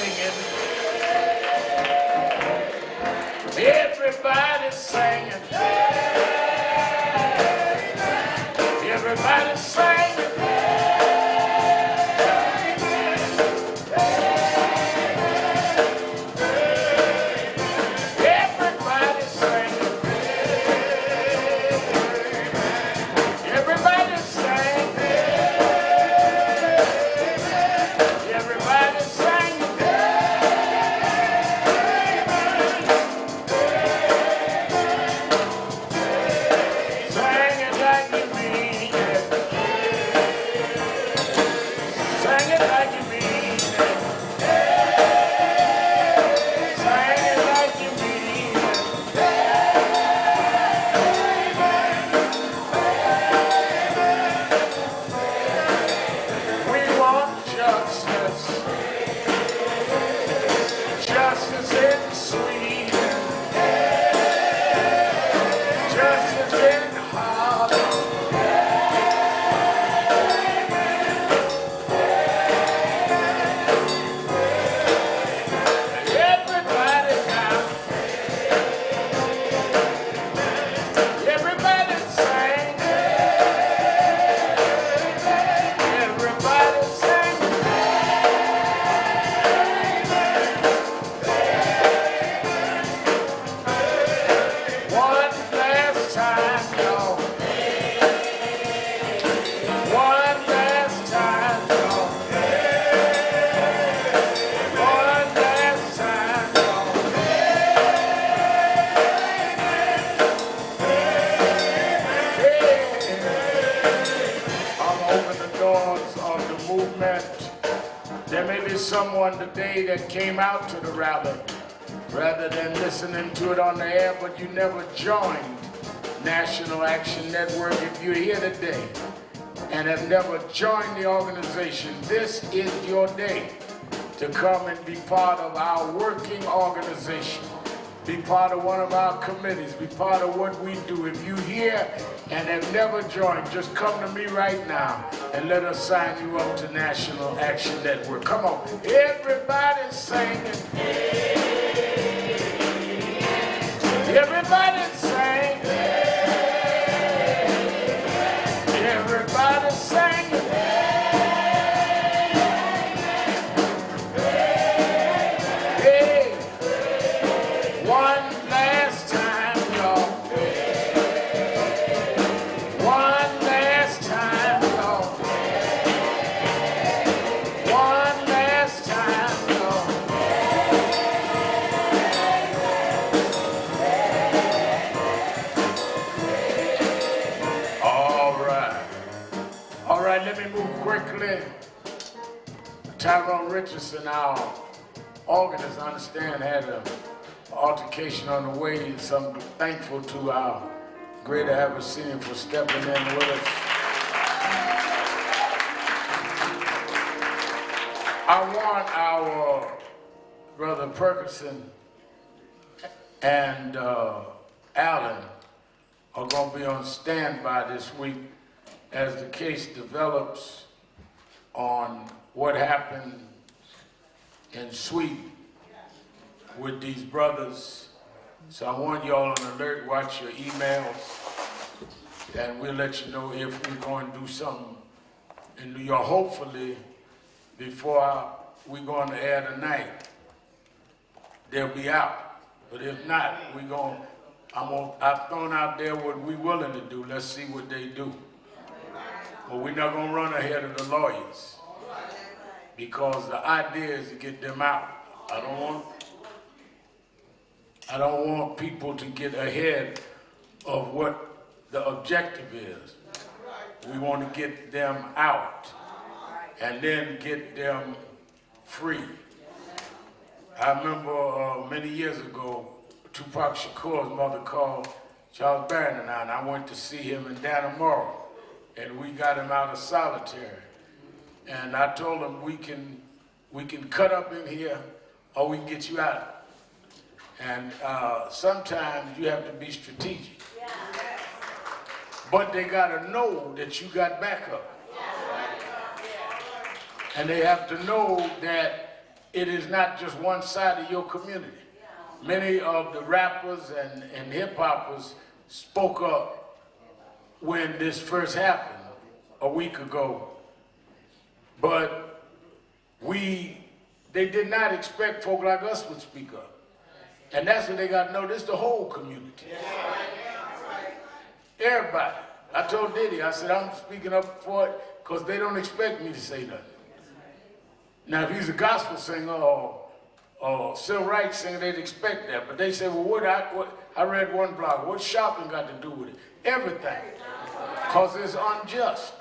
someone today that came out to the rally rather than listening to it on the air, but you never joined National Action Network. If you're here today and have never joined the organization, this is your day to come and be part of our working organization. Be part of one of our committees. Be part of what we do. If you're here and have never joined, just come to me right now and let us sign you up to National Action Network. Come on. Everybody's singing. Everybody's singing. Everybody's singing. Tyrone Richardson, our organist, I understand, had an altercation on the way, so I'm thankful to our greater Abyssinian for stepping in with us. I want our brother Perkinson and Allen are going to be on standby this week as the case develops on what happened in Sweden with these brothers. So I want y'all on alert, watch your emails, and we'll let you know if we're going to do something in New York, hopefully before we go on the air tonight. They'll be out, but if not, I've thrown out there what we're willing to do. Let's see what they do. But we're not going to run ahead of the lawyers, because the idea is to get them out. I don't want people to get ahead of what the objective is. We want to get them out and then get them free. I remember many years ago, Tupac Shakur's mother called Charles Barron and I went to see him in Dannemora, and we got him out of solitary. And I told him, we can cut up in here or we can get you out. And sometimes you have to be strategic. Yeah. But they gotta know that you got backup. Yeah. And they have to know that it is not just one side of your community. Yeah. Many of the rappers and hip hoppers spoke up when this first happened a week ago. But they did not expect folk like us would speak up. And that's what they got to know. This is the whole community. Everybody. I told Diddy, I said, I'm speaking up for it because they don't expect me to say nothing. Now, if he's a gospel singer or civil rights singer, they'd expect that. But they say, well, I read one blog, what's shopping got to do with it? Everything. Because it's unjust.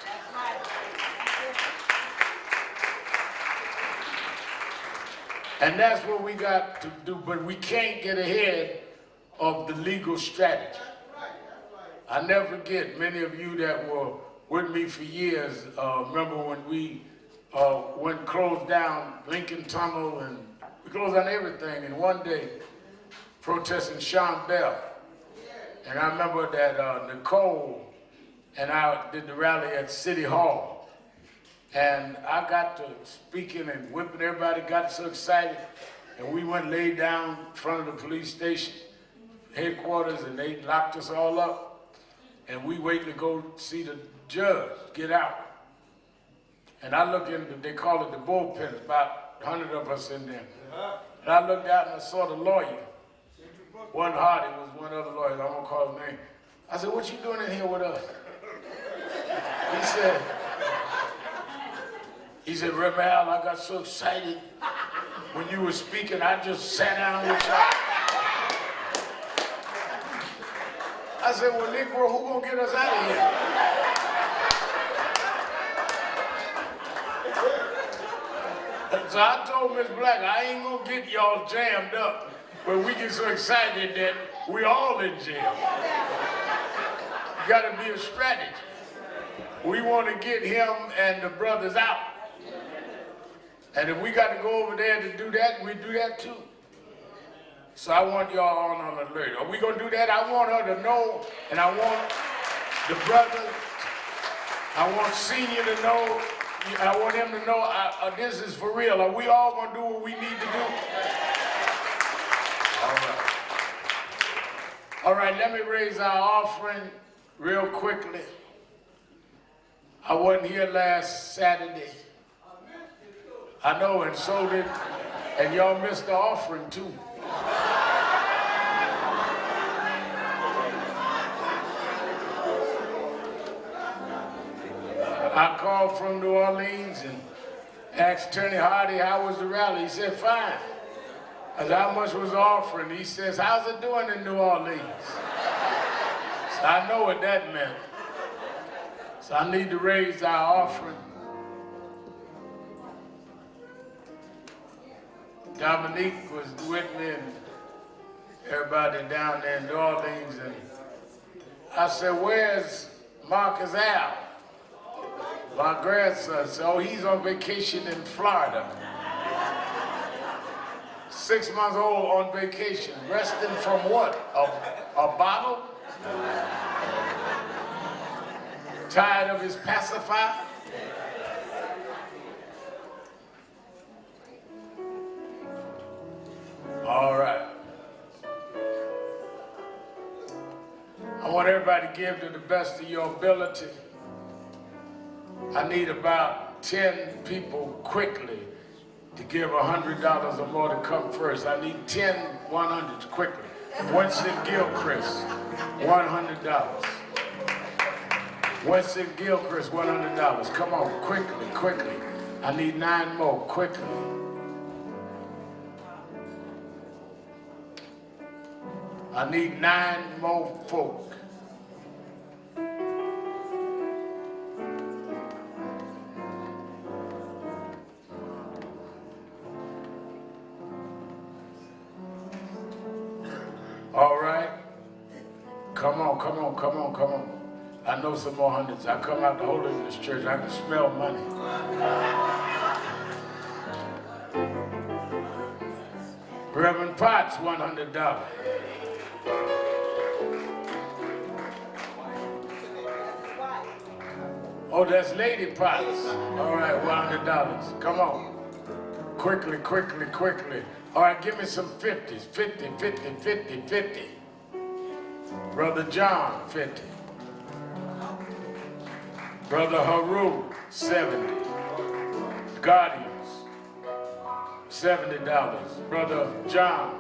And that's what we got to do, but we can't get ahead of the legal strategy. I never forget, many of you that were with me for years, remember when we closed down Lincoln Tunnel, and we closed down everything, and one day, protesting Sean Bell. And I remember that Nicole and I did the rally at City Hall. And I got to speaking and whipping, everybody got so excited. And we went and laid down in front of the police station headquarters, and they locked us all up. And we waiting to go see the judge get out. And I looked in, they call it the bullpen, about 100 of us in there. And I looked out and I saw the lawyer. One Hardy was one other lawyer, I won't call his name. I said, what you doing in here with us? He said, Reverend Al, I got so excited when you were speaking, I just sat down with you. I said, well, Negro, who gonna get us out of here? So I told Miss Black, I ain't gonna get y'all jammed up, but we get so excited that we all in jail. Gotta be a strategy. We want to get him and the brothers out. And if we got to go over there to do that, we do that too. So I want y'all on alert. Are we gonna do that? I want her to know, and I want the brothers, I want Senior to know, I want him to know this is for real. Are we all gonna do what we need to do? All right. All right, let me raise our offering real quickly. I wasn't here last Saturday. I know, and so did, and y'all missed the offering too. I called from New Orleans and asked Attorney Hardy how was the rally. He said, fine. I said, how much was the offering? He says, how's it doing in New Orleans? So I know what that meant. So I need to raise our offering. Dominique was with me and everybody down there in New Orleans, and I said, where's Marcus Al? My grandson said, oh, he's on vacation in Florida. 6 months old on vacation, resting from what? A bottle? Tired of his pacifier? All right. I want everybody to give to the best of your ability. I need about 10 people quickly to give $100 or more to come first. I need 10 100s quickly. Winston Gilchrist, $100. Winston Gilchrist, $100. Come on, quickly, quickly. I need 9 more, quickly. I need 9 more folk. All right. Come on, come on, come on, come on. I know some more hundreds. I come out the Holiness Church. I can smell money. Reverend Potts, $100. Oh, that's Lady Potts. All right, $100. Come on. Quickly, quickly, quickly. All right, give me some 50s. 50, 50, 50, 50. Brother John, 50. Brother Haru, 70. Guardians, $70. Brother John.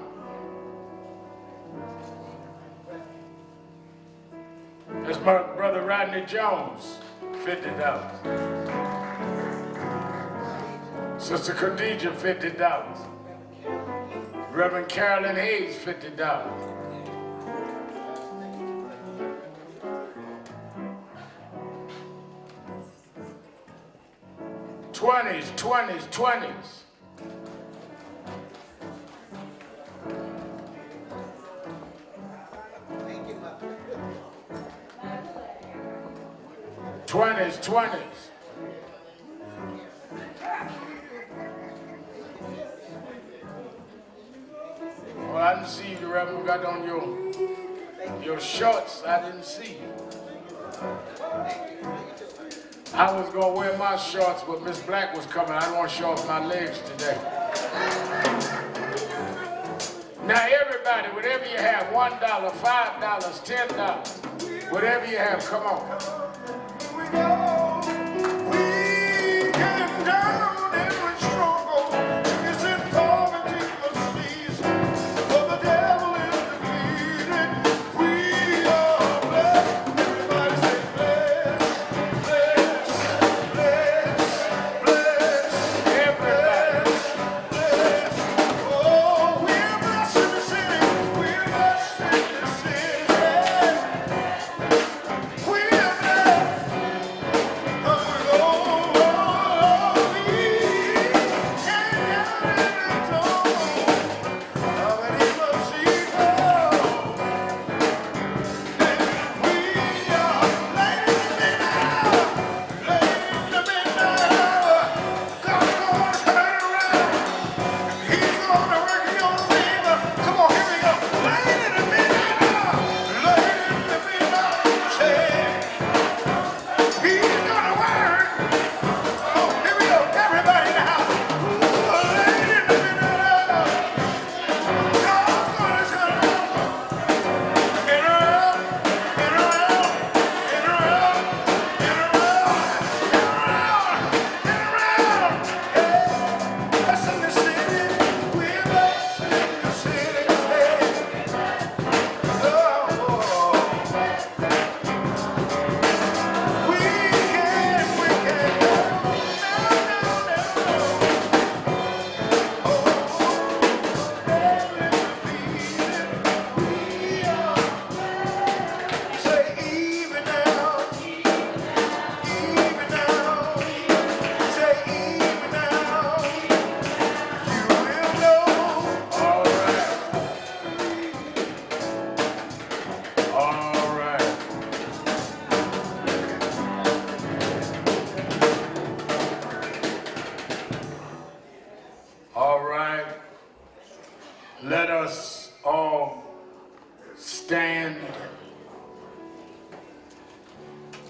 That's my brother Rodney Jones, $50. Sister Khadija, $50. Reverend Carolyn Hayes, $50. $20s, $20s, $20s. $20s, $20s. Well, I didn't see you, the Reverend. You got on your shorts. I didn't see you. I was going to wear my shorts, but Miss Black was coming. I don't want to show off my legs today. Now, everybody, whatever you have, $1, $5, $10, whatever you have, come on. We came down every struggle. It's in poverty of season. For the devil is defeated. We are blessed. Everybody say blessed, blessed, blessed, blessed. Everybody. Blessed. Oh, we're blessed in the city. We're blessed in the city. We're blessed.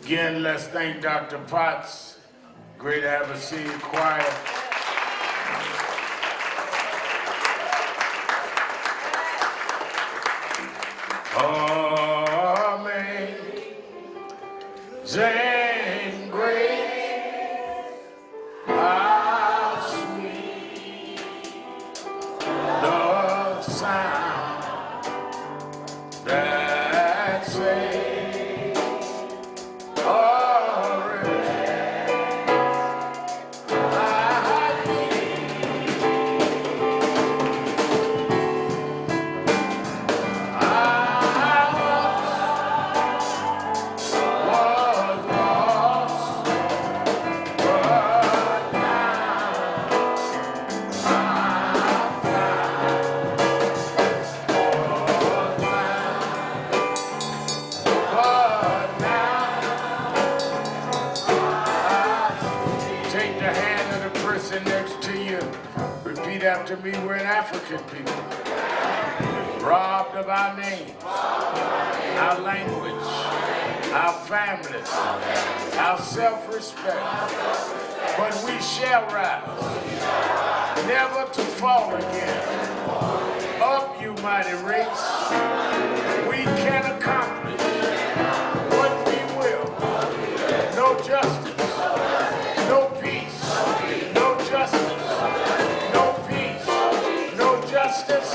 Again, let's thank Dr. Potts. Great to have a senior choir. Amazing grace, how sweet the sound that saved a wretch like me. I was lost, but now I'm found. Was blind, but now take the hand of the person next to you. Repeat after me. We're an African people, robbed of our names, our language, our families, our self-respect. But we shall rise, never to fall again. Up, you mighty race. We can accomplish what we will. No justice, no peace, no justice, no peace, no justice,